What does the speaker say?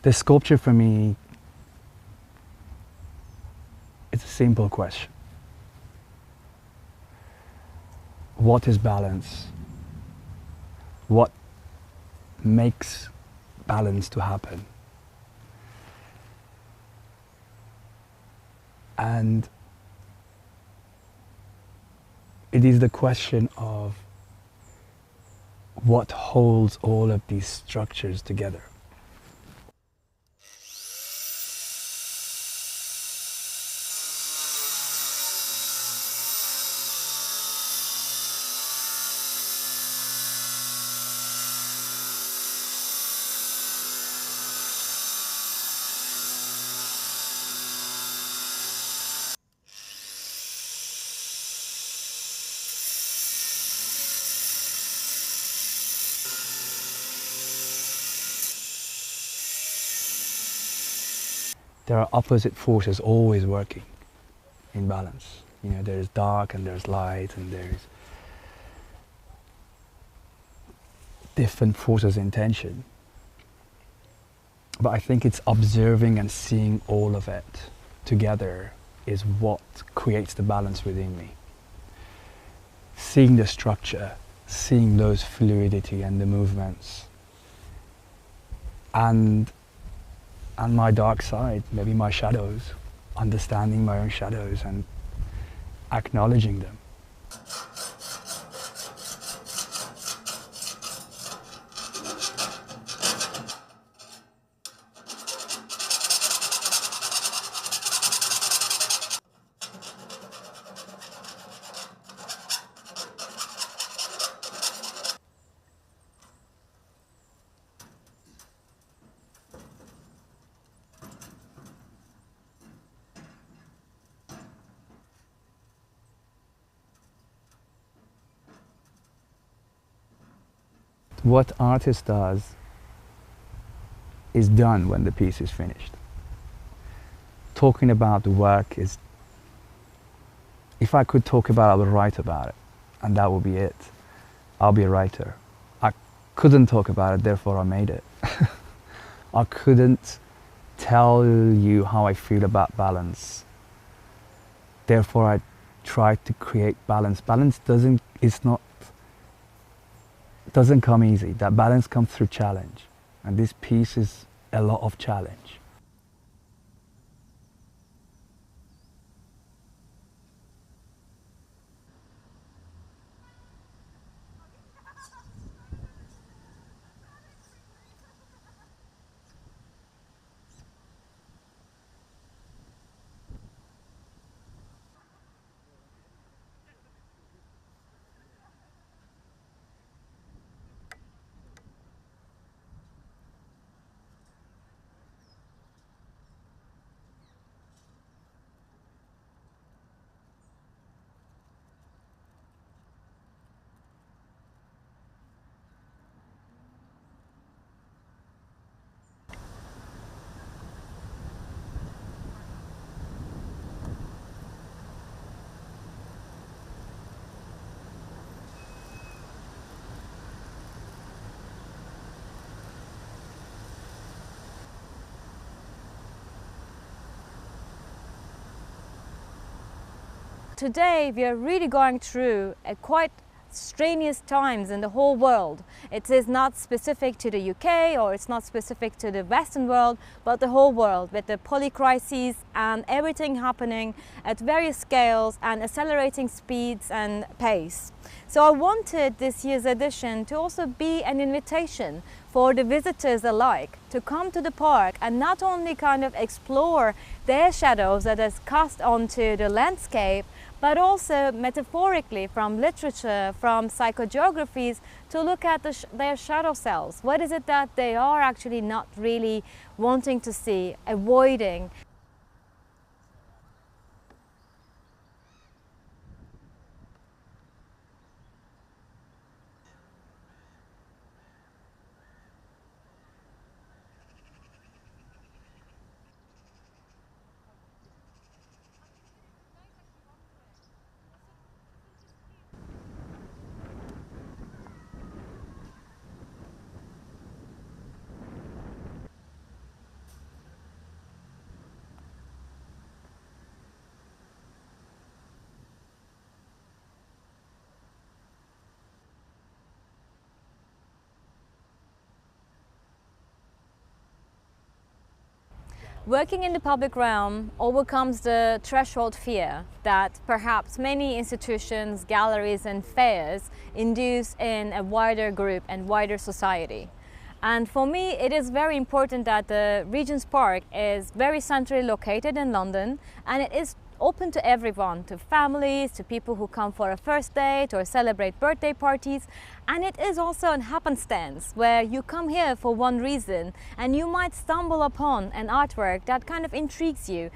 The sculpture for me, it's a simple question. What is balance? What makes balance to happen? And it is the question of what holds all of these structures together. There are opposite forces always working in balance. You know, there's dark and there's light and there's different forces in tension. But I think it's observing and seeing all of it together is what creates the balance within me. Seeing the structure, seeing those fluidity and the movements, and my dark side, maybe my shadows, understanding my own shadows and acknowledging them. What artist does is done when the piece is finished. Talking about the work is, if I could talk about it, I would write about it, and that will be it. I'll be a writer. I couldn't talk about it, therefore I made it. I couldn't tell you how I feel about balance, therefore I tried to create balance. Balance doesn't come easy. That balance comes through challenge, and this piece is a lot of challenge. Today we are really going through a quite strenuous times in the whole world. It is not specific to the UK or it's not specific to the Western world, but the whole world, with the polycrises and everything happening at various scales and accelerating speeds and pace. So I wanted this year's edition to also be an invitation for the visitors alike to come to the park and not only kind of explore their shadows that is cast onto the landscape, but also metaphorically from literature, from psychogeographies, to look at their shadow selves. What is it that they are actually not really wanting to see, avoiding? Working in the public realm overcomes the threshold fear that perhaps many institutions, galleries and fairs induce in a wider group and wider society. And for me, it is very important that the Regent's Park is very centrally located in London, and it is open to everyone, to families, to people who come for a first date or celebrate birthday parties. And it is also an happenstance where you come here for one reason and you might stumble upon an artwork that kind of intrigues you.